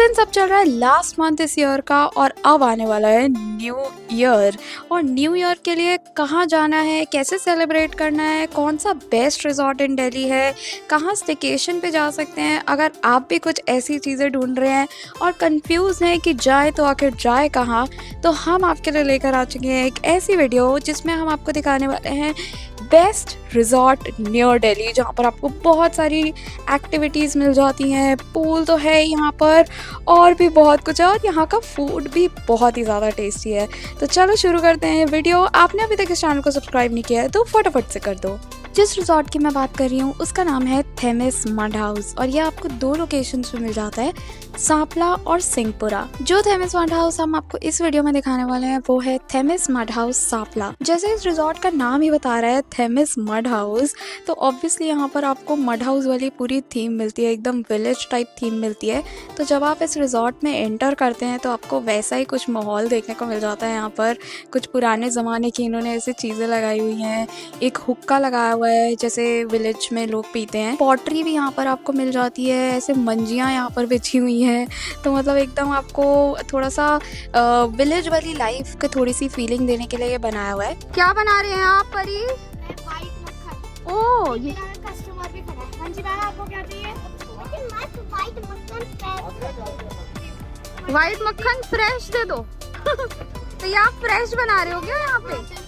Friends, अब चल रहा है लास्ट मंथ इस ईयर का और अब आने वाला है न्यू ईयर। और न्यू ईयर के लिए कहाँ जाना है, कैसे सेलिब्रेट करना है, कौन सा बेस्ट रिजॉर्ट इन दिल्ली है, कहाँ स्टेकेशन पे जा सकते हैं। अगर आप भी कुछ ऐसी चीज़ें ढूंढ रहे हैं और कंफ्यूज हैं कि जाए तो आखिर जाए कहाँ, तो हम आपके लिए लेकर आ चुके हैं एक ऐसी वीडियो जिसमें हम आपको दिखाने वाले हैं बेस्ट रिजॉर्ट नियर दिल्ली, जहाँ पर आपको बहुत सारी एक्टिविटीज़ मिल जाती हैं। पूल तो है यहाँ पर और भी बहुत कुछ है, और यहाँ का फूड भी बहुत ही ज़्यादा टेस्टी है। तो चलो शुरू करते हैं वीडियो। आपने अभी तक इस चैनल को सब्सक्राइब नहीं किया है तो फटाफट से कर दो। जिस रिजॉर्ट की मैं बात कर रही हूँ उसका नाम है थेमिस मड हाउस, और ये आपको दो लोकेशंस पे मिल जाता है, सांपला और सिंहपुरा। जो थेमिस मड हाउस हम आपको इस वीडियो में दिखाने वाले हैं वो है थेमिस मड हाउस सांपला। जैसे इस रिजॉर्ट का नाम ही बता रहा है थेमिस मड हाउस, तो ऑब्वियसली यहाँ पर आपको मड हाउस वाली पूरी थीम मिलती है, एकदम विलेज टाइप थीम मिलती है। तो जब आप इस रिजॉर्ट में एंटर करते हैं तो आपको वैसा ही कुछ माहौल देखने को मिल जाता है। यहाँ पर कुछ पुराने ज़माने की इन्होंने ऐसी चीज़ें लगाई हुई हैं, एक हुक्का लगाया हुआ है जैसे विलेज में लोग पीते हैं। पॉटरी भी यहाँ पर आपको मिल जाती है, ऐसे मंजियाँ यहाँ पर बिछी हुई हैं। तो मतलब एकदम आपको थोड़ा सा विलेज वाली लाइफ की थोड़ी सी फीलिंग देने के लिए ये बनाया हुआ है। क्या बना रहे हैं आप परी? व्हाइट मक्खन। ओह, ये कस्टमर भी खड़ा है। मंजिला, आपको क्या चाहिए? लेकिन मस्त व्हाइट मक्खन फ्रेश। व्हाइट मक्खन फ्रेश दे दो। तो ये आप फ्रेश बना रहे हो क्या यहाँ पे?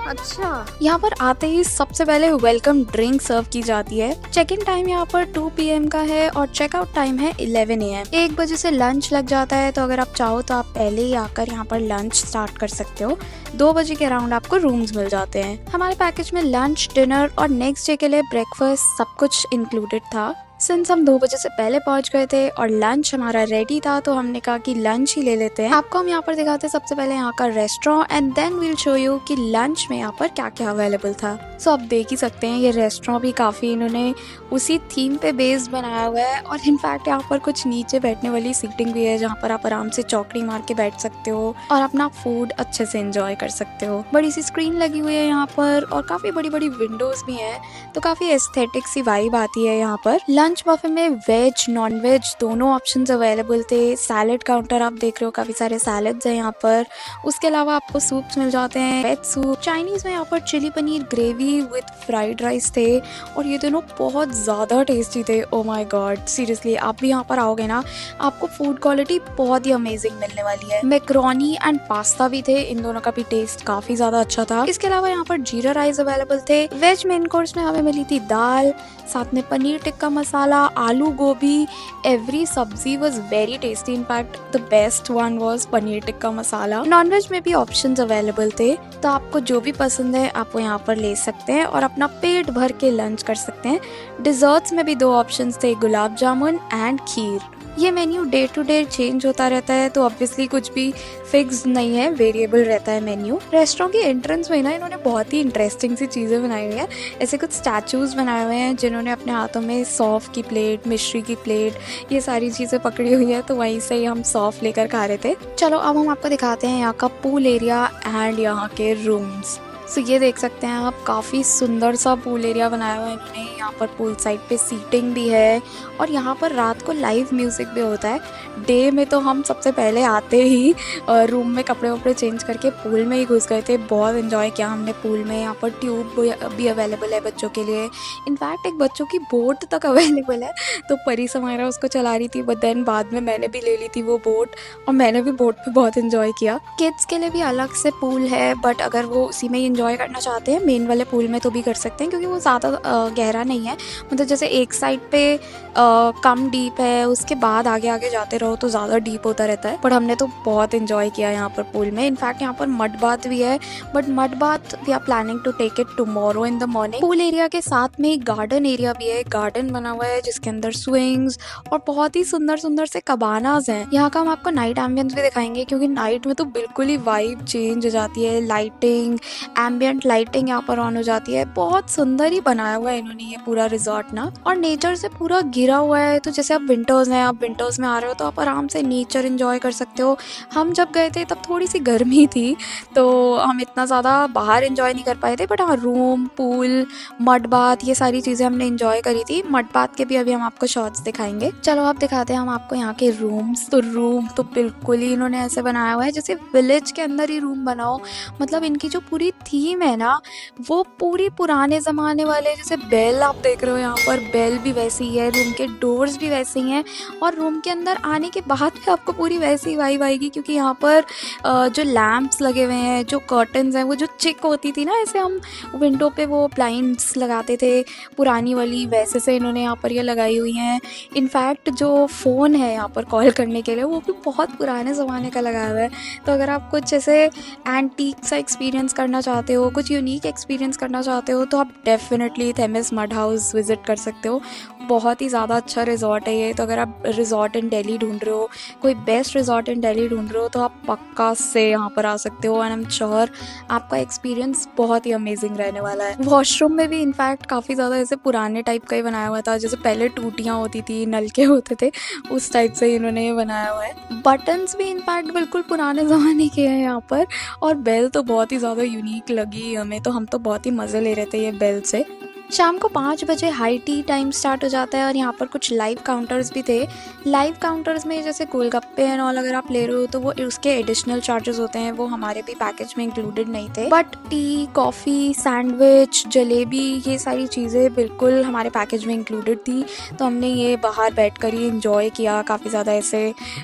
अच्छा, यहाँ पर आते ही सबसे पहले वेलकम ड्रिंक सर्व की जाती है। चेक इन टाइम यहाँ पर 2 PM का है और चेकआउट टाइम है 11 AM। 1 बजे से लंच लग जाता है, तो अगर आप चाहो तो आप पहले ही आकर यहाँ पर लंच स्टार्ट कर सकते हो। 2 बजे के अराउंड आपको रूम्स मिल जाते हैं। हमारे पैकेज में लंच, डिनर और नेक्स्ट डे के लिए ब्रेकफास्ट सब कुछ इंक्लूडेड था। सिंस हम 2 बजे से पहले पहुंच गए थे और लंच हमारा रेडी था, तो हमने कहा कि लंच ही ले लेते हैं। आपको हम यहाँ पर दिखाते हैं सबसे पहले यहाँ का restaurant, and then we'll show you कि लंच में यहाँ पर क्या क्या अवेलेबल था। सो आप देख ही सकते हैं ये रेस्टोरेंट भी काफ़ी इन्होंने उसी थीम पे बेस्ड बनाया हुआ है, और इनफैक्ट यहाँ पर कुछ नीचे बैठने वाली सीटिंग भी है जहाँ पर आप आराम से चौकड़ी मार के बैठ सकते हो और अपना फूड अच्छे से एंजॉय कर सकते हो। बड़ी सी स्क्रीन लगी हुई है यहाँ पर और काफ़ी बड़ी बड़ी विंडोज भी हैं, तो काफ़ी एस्थेटिक सी वाइब आती है यहाँ पर। लंच बफे में वेज नॉन वेज दोनों ऑप्शंस अवेलेबल थे। सैलेड काउंटर आप देख रहे हो, काफ़ी सारे सैलड्स हैं यहाँ पर। उसके अलावा आपको सूप्स मिल जाते हैं, वेज सूप। चाइनीज़ में यहाँ पर chilli paneer gravy with fried rice थे, और ये दोनों बहुत ज़्यादा टेस्टी थे। ओ माय गॉड, सीरियसली आप भी यहाँ पर आओगे ना, आपको फूड क्वालिटी बहुत ही अमेजिंग मिलने वाली है। मैक्रोनी एंड पास्ता भी थे, इन दोनों का भी टेस्ट काफ़ी ज़्यादा अच्छा था। इसके अलावा यहाँ पर जीरा राइस अवेलेबल थे। वेज मेन कोर्स में हमें मिली थी दाल, साथ में पनीर टिक्का मसाला, आलू गोभी। Every sabzi was very tasty, in fact the best one was paneer tikka masala. Non veg में भी ऑप्शंस अवेलेबल थे, तो आपको जो भी पसंद है आप वो यहाँ पर ले सकते हैं और अपना पेट भर के लंच कर सकते हैं। डिजर्ट्स में भी 2 ऑप्शंस थे, गुलाब जामुन एंड खीर। ये menu day to day change होता रहता है, तो ऑब्वियसली कुछ भी फिक्स नहीं है, वेरिएबल रहता है मेन्यू। रेस्टोरेंट की एंट्रेंस में ना इन्होंने बहुत ही इंटरेस्टिंग सी चीज़ें बनाई हुई हैं। ऐसे कुछ स्टैचूज बनाए हुए हैं जिन्होंने अपने हाथों में सौंफ की प्लेट, मिश्री की प्लेट, ये सारी चीज़ें पकड़ी हुई है, तो वहीं से ही हम सौंफ लेकर खा रहे थे। चलो अब हम आपको दिखाते हैं यहाँ का पूल एरिया एंड यहाँ के रूम्स। सो ये देख सकते हैं आप, काफ़ी सुंदर सा पूल एरिया बनाया हुआ है इन्होंने। यहाँ पर पूल साइड पे सीटिंग भी है, और यहाँ पर रात को लाइव म्यूज़िक भी होता है। डे में तो हम सबसे पहले आते ही रूम में कपड़े वपड़े चेंज करके पूल में ही घुस गए थे। बहुत इन्जॉय किया हमने पूल में। यहाँ पर ट्यूब भी अवेलेबल है बच्चों के लिए, इनफैक्ट एक बच्चों की बोट तक अवेलेबल है। तो परी समायरा उसको चला रही थी, बट देन बाद में मैंने भी ले ली थी वो बोट, और मैंने भी बोट पे बहुत इन्जॉय किया। किड्स के लिए भी अलग से पूल है, बट अगर वो उसी में एंजॉय करना चाहते हैं मेन वाले पूल में तो भी कर सकते हैं, क्योंकि वो ज़्यादा गहरा नहीं है। मतलब जैसे एक साइड पे कम डीप है, उसके बाद आगे आगे जाते रहो तो ज़्यादा डीप होता रहता है। बट हमने तो बहुत इन्जॉय किया यहाँ पर पूल में। इनफैक्ट यहाँ पर मड बाथ भी है, but mud bath we are planning to take it tomorrow in the morning. Pool area के साथ में एक गार्डन एरिया भी है, गार्डन बना हुआ है जिसके अंदर स्विंग्स और बहुत ही सुंदर सुंदर से कबानाज हैं। यहाँ का हम आपको नाइट एम्बियंस भी दिखाएंगे, क्योंकि नाइट में तो बिल्कुल ही वाइब चेंज हो जाती है। लाइटिंग, एम्बियंट लाइटिंग यहाँ पर ऑन हो जाती है। बहुत सुंदर ही बनाया हुआ है इन्होंने ये पूरा रिजॉर्ट ना, और नेचर से पूरा घिरा हुआ है। तो जैसे आप विंटर्स हैं, आप विंटर्स में आ रहे हो तो आप आराम से नेचर एंजॉय कर सकते हो। हम जब गए थे तब थोड़ी सी गर्मी थी तो हम इतना ज़्यादा बाहर एंजॉय नहीं कर पाए थे, बट हाँ रूम, पूल, मड बाथ, ये सारी चीज़ें हमने एंजॉय करी थी। मड बाथ के भी अभी हम आपको शॉट्स दिखाएंगे। चलो आप दिखाते हैं हम आपको यहाँ के रूम्स। तो रूम तो बिल्कुल ही इन्होंने ऐसे बनाया हुआ है जैसे विलेज के अंदर ही रूम बनाओ। मतलब इनकी जो पूरी थीम है ना, वो पूरी पुराने ज़माने वाले, जैसे बेल आप देख रहे हो यहाँ पर, बेल भी वैसी ही है, रूम के डोर्स भी वैसे ही हैं, और रूम के अंदर आने के बाद भी आपको पूरी वैसी वाइब आएगी, क्योंकि यहाँ पर जो लैंप्स लगे हुए हैं, जो कर्टन्स हैं, वो जो चिक होती थी ना, ऐसे हम विंडो पे वो ब्लाइंड्स लगाते थे पुरानी वाली, वैसे से इन्होंने यहाँ पर ये लगाई हुई हैं। इनफैक्ट जो फ़ोन है यहाँ पर कॉल करने के लिए, वो भी बहुत पुराने ज़माने का लगाया हुआ है। तो अगर आप कुछ ऐसे एंटीक सा एक्सपीरियंस करना चाहते हो, कुछ यूनिक एक्सपीरियंस करना चाहते हो, तो आप definitely Themis mud house visit कर सकते हो। बहुत ही ज़्यादा अच्छा रिजॉर्ट है ये। तो अगर आप रिजॉर्ट इन दिल्ली ढूंढ रहे हो, कोई बेस्ट रिजॉर्ट इन दिल्ली ढूंढ रहे हो, तो आप पक्का से यहाँ पर आ सकते हो, एंड आई एम श्योर आपका एक्सपीरियंस बहुत ही अमेजिंग रहने वाला है। वॉशरूम में भी इनफैक्ट काफ़ी ज़्यादा ऐसे पुराने टाइप का ही बनाया हुआ था, जैसे पहले टूटियाँ होती थी, नलके होते थे, उस टाइप से इन्होंने ये बनाया हुआ है। बटन्स भी इनफैक्ट बिल्कुल पुराने ज़माने के हैं यहाँ पर, और बेल तो बहुत ही ज़्यादा यूनिक लगी हमें, तो हम तो बहुत ही मज़े ले रहे थे ये बेल से। शाम को 5 बजे हाई टी टाइम स्टार्ट हो जाता है, और यहाँ पर कुछ लाइव काउंटर्स भी थे। लाइव काउंटर्स में जैसे गोलगप्पे एंड ऑल अगर आप ले रहे हो तो वो उसके एडिशनल चार्जेस होते हैं, वो हमारे भी पैकेज में इंक्लूडेड नहीं थे। But T, coffee, sandwich, jalebi, ये सारी चीज़ें बिल्कुल हमारे पैकेज में इंक्लूडेड थी। तो हमने ये बाहर बैठ कर ही इंजॉय किया, काफ़ी ज़्यादा ऐसे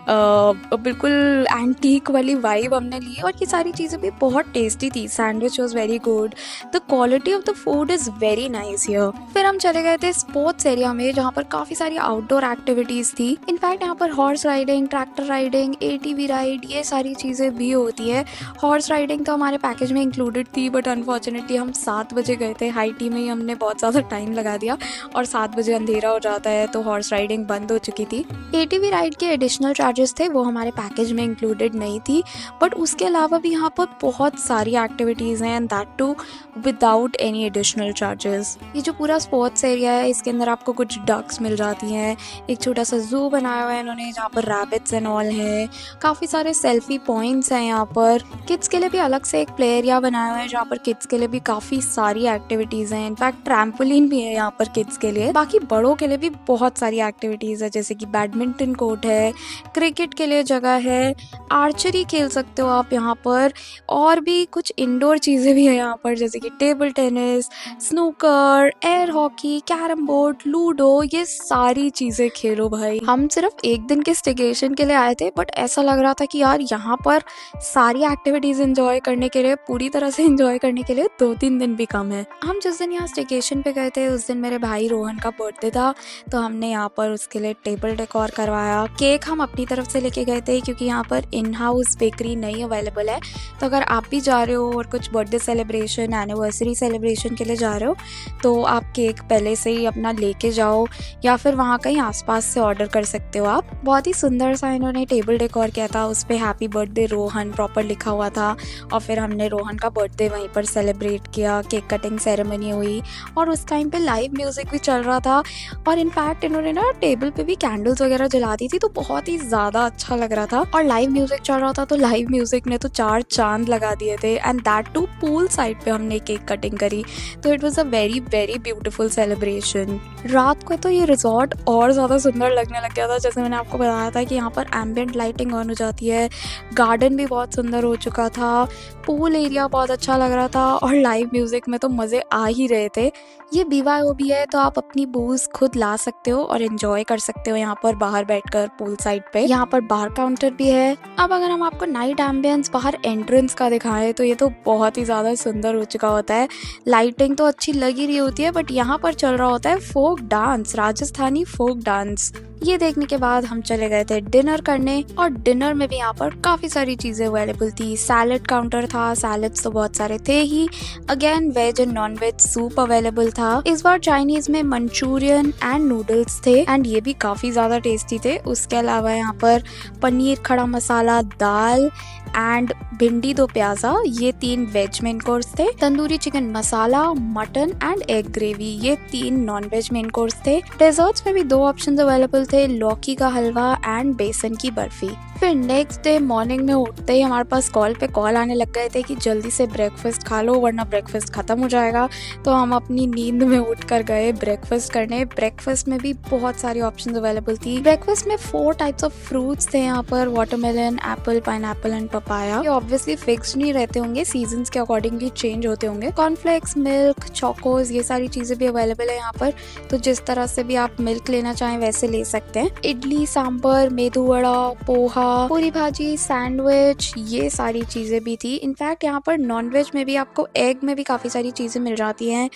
बिल्कुल एंटीक वाली वाइब हमने ली, और ये सारी चीज़ें भी बहुत टेस्टी थी। Sandwich was very good, the quality of the food is very nice. फिर हम चले गए थे स्पोर्ट्स एरिया में, जहाँ पर काफी सारी आउटडोर एक्टिविटीज थी। इनफैक्ट यहाँ पर horse riding, tractor riding, ATV ride, ये सारी चीजें भी होती है। हॉर्स राइडिंग तो हमारे पैकेज में इंक्लूडेड थी, बट अनफॉर्चुनेटली हम 7 बजे गए थे, हाई टी में ही हमने बहुत ज़्यादा टाइम लगा दिया, और 7 बजे अंधेरा हो जाता है, तो हॉर्स राइडिंग बंद हो चुकी थी। एटीवी राइड के एडिशनल चार्जेस थे, वो हमारे पैकेज में इंक्लूडेड नहीं थी, बट उसके अलावा भी यहाँ पर बहुत सारी एक्टिविटीज़ हैं, and that too without any additional charges. ये जो पूरा स्पोर्ट्स एरिया है, इसके अंदर आपको कुछ डक्स मिल जाती हैं, एक छोटा सा जू बनाया हुआ है इन्होंने जहाँ पर रैबिट्स एंड ऑल है, काफ़ी सारे सेल्फी पॉइंट्स हैं यहाँ पर। किड्स के लिए भी अलग से एक प्ले एरिया बनाया हुआ है, जहाँ पर किड्स के लिए भी काफ़ी सारी एक्टिविटीज़ हैं। इनफैक्ट ट्रैम्पोलिन भी है यहाँ पर किड्स के लिए। बाकी बड़ों के लिए भी बहुत सारी एक्टिविटीज़ है, जैसे कि बैडमिंटन कोर्ट है, क्रिकेट के लिए जगह है, आर्चरी खेल सकते हो आप यहाँ पर, और भी कुछ इंडोर चीज़ें भी है यहाँ पर, जैसे कि table tennis, snooker, air hockey, carrom board, ludo, ये सारी चीज़ें खेलो भाई। हम सिर्फ एक दिन के स्टेकेशन के लिए आए थे, बट ऐसा लग रहा था कि यार यहाँ पर सारी एक्टिविटीज़ एंजॉय करने के लिए, पूरी तरह से एंजॉय करने के लिए 2-3 दिन भी कम है। हम जिस दिन यहाँ स्टेकेशन पे गए थे, उस दिन मेरे भाई रोहन का बर्थडे था, तो हमने यहाँ पर उसके लिए टेबल डेकोर करवाया। केक हम अपनी तरफ से लेके गए थे, क्योंकि यहाँ पर इन हाउस बेकरी नहीं अवेलेबल है। तो अगर आप भी जा रहे हो और कुछ बर्थडे सेलिब्रेशन, एनिवर्सरी सेलिब्रेशन के लिए जा रहे हो, तो आप केक पहले से ही अपना लेके जाओ, या फिर वहाँ कहीं आसपास से ऑर्डर कर सकते हो आप। बहुत ही सुंदर सा इन्होंने टेबल डेकोर किया था, उस पर हैप्पी बर्थडे रोहन प्रॉपर लिखा हुआ था, और फिर हमने रोहन का बर्थडे वहीं पर सेलिब्रेट किया। केक कटिंग सेरेमनी हुई, और उस टाइम पे लाइव म्यूज़िक भी चल रहा था, और इनफैक्ट इन्होंने ना टेबल पे भी कैंडल्स वगैरह जला दी थी, तो बहुत ही ज़्यादा अच्छा लग रहा था। और लाइव म्यूज़िक चल रहा था, तो लाइव म्यूज़िक ने तो 4 चांद लगा दिए थे, and that too pool side पे हमने केक कटिंग करी। तो it was a very very beautiful celebration. रात को तो ये रिजॉर्ट और ज़्यादा सुंदर लगने लग गया था, जैसे मैंने आपको बताया था कि यहाँ पर एम्बियंट लाइटिंग ऑन हो जाती है, गार्डन भी बहुत सुंदर हो चुका था, पूल एरिया बहुत अच्छा लग रहा था, और लाइव म्यूज़िक में तो मज़े आ ही रहे थे। ये BYOB है, तो आप अपनी बूज खुद ला सकते हो और एंजॉय कर सकते हो यहाँ पर बाहर बैठकर पूल साइड पे। यहाँ पर बार काउंटर भी है। अब अगर हम आपको नाइट एम्बियंस बाहर एंट्रेंस का दिखाएं, तो ये तो बहुत ही ज़्यादा सुंदर हो चुका होता है। लाइटिंग तो अच्छी लग ही रही होती है, बट यहाँ पर चल रहा होता है folk dance, Rajasthani folk dance. ये देखने के बाद हम चले गए थे डिनर करने, और डिनर में भी यहाँ पर काफी सारी चीजें अवेलेबल थी। सैलेड काउंटर था, सैलेड्स तो बहुत सारे थे ही। Again veg and non veg soup available था। इस बार चाइनीज में मंचूरियन एंड नूडल्स थे, एंड ये भी काफी ज्यादा टेस्टी थे। उसके अलावा यहाँ पर पनीर खड़ा मसाला, दाल एंड भिंडी दो प्याजा, ये 3 वेज मेन कोर्स थे। Tandoori chicken masala, mutton and egg gravy, ये 3 नॉन वेज मेन कोर्स थे। डेजर्ट्स में भी 2 ऑप्शंस अवेलेबल थे, लौकी का हलवा एंड बेसन की बर्फी। फिर नेक्स्ट डे मॉर्निंग में उठते ही हमारे पास कॉल पे कॉल आने लग गए थे कि जल्दी से ब्रेकफास्ट खा लो वरना ब्रेकफास्ट खत्म हो जाएगा। तो हम अपनी नींद में उठ कर गए ब्रेकफास्ट करने। ब्रेकफास्ट में भी बहुत सारी ऑप्शंस अवेलेबल थी। ब्रेकफास्ट में 4 टाइप्स ऑफ फ्रूट्स थे यहाँ पर, watermelon, Apple, pineapple and papaya. ये ऑब्वियसली फिक्स्ड नहीं रहते होंगे, सीजन्स के अकॉर्डिंगली चेंज होते होंगे। कॉर्नफ्लेक्स, मिल्क, चोकोज, ये सारी चीजें भी अवेलेबल है यहाँ पर, तो जिस तरह से भी आप मिल्क लेना चाहें वैसे ले सकते हैं। इडली, सांभर, मेदू वड़ा, पोहा, पूरी भाजी, सैंडविच, ये सारी चीजें भी थी। इनफैक्ट यहाँ पर नॉनवेज में भी आपको एग में भी काफी सारी चीजें मिल जाती हैं।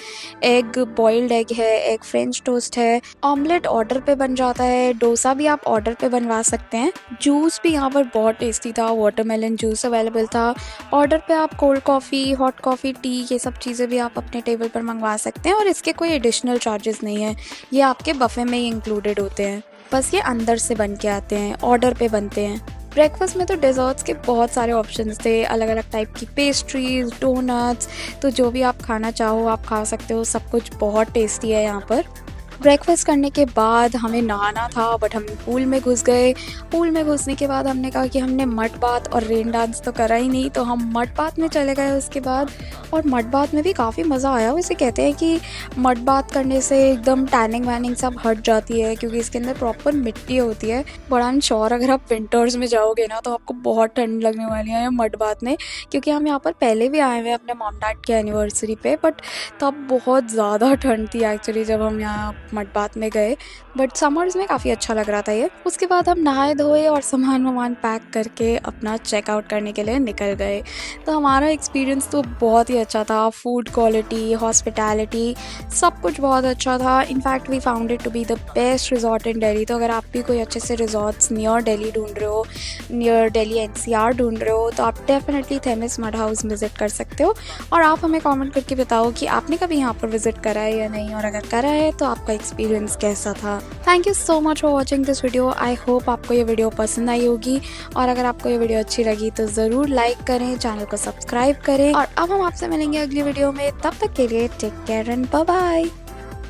एग बॉइल्ड एग है, एग फ्रेंच टोस्ट है, ऑमलेट ऑर्डर पे बन जाता है, डोसा भी आप ऑर्डर पे बनवा सकते हैं। जूस भी यहाँ पर बहुत टेस्टी था, वाटरमेलन जूस अवेलेबल था। ऑर्डर पे आप cold coffee, hot coffee, T, ये सब चीज़ें भी आप अपने टेबल पर मंगवा सकते हैं, और इसके कोई एडिशनल चार्जेस नहीं है, ये आपके बफे में ही इंक्लूडेड होते हैं। बस ये अंदर से बन के आते हैं, ऑर्डर पे बनते हैं। ब्रेकफास्ट में तो डेजर्ट्स के बहुत सारे ऑप्शंस थे, अलग अलग टाइप की पेस्ट्रीज, डोनट्स, तो जो भी आप खाना चाहो आप खा सकते हो। सब कुछ बहुत टेस्टी है यहाँ पर। ब्रेकफास्ट करने के बाद हमें नहाना था, बट हम पूल में घुस गए। पूल में घुसने के बाद हमने कहा कि हमने मड बाथ और रेन डांस तो करा ही नहीं, तो हम मड बाथ में चले गए उसके बाद। और मड बाथ में भी काफ़ी मज़ा आया। वैसे कहते हैं कि मड बाथ करने से एकदम टैनिंग वैनिंग सब हट जाती है, क्योंकि इसके अंदर प्रॉपर मिट्टी होती है। बट आई एम श्योर अगर आप विंटर्स में जाओगे ना तो आपको बहुत ठंड लगने वाली है मड बाथ में, क्योंकि हम यहाँ पर पहले भी आए हुए हैं अपने मॉम डैड की एनिवर्सरी पे, बट तब बहुत ज़्यादा ठंड थी एक्चुअली जब हम यहाँ मड बाथ में गए। बट समर्स में काफ़ी अच्छा लग रहा था ये। उसके बाद हम नहाए धोए और सामान वामान पैक करके अपना चेकआउट करने के लिए निकल गए। तो हमारा एक्सपीरियंस तो बहुत ही अच्छा था। फूड क्वालिटी, हॉस्पिटैलिटी, सब कुछ बहुत अच्छा था। In fact we found it to be the best resort in Delhi. तो अगर आप भी कोई अच्छे से रिजॉर्ट्स नियर दिल्ली ढूंढ रहे हो, नियर दिल्ली एनसीआर ढूंढ रहे हो, तो आप definitely Themis mud house visit कर सकते हो। और आप हमें कमेंट करके बताओ कि आपने कभी यहाँ पर विजिट करा है या नहीं, और अगर करा है तो आपका एक्सपीरियंस कैसा था। Thank you so much for watching this video. I hope आपको ये वीडियो पसंद आई होगी, और अगर आपको ये वीडियो अच्छी लगी तो ज़रूर लाइक करें, चैनल को सब्सक्राइब करें। और अब हम आपसे मिलेंगे अगली वीडियो में, तब तक के लिए take care and bye bye.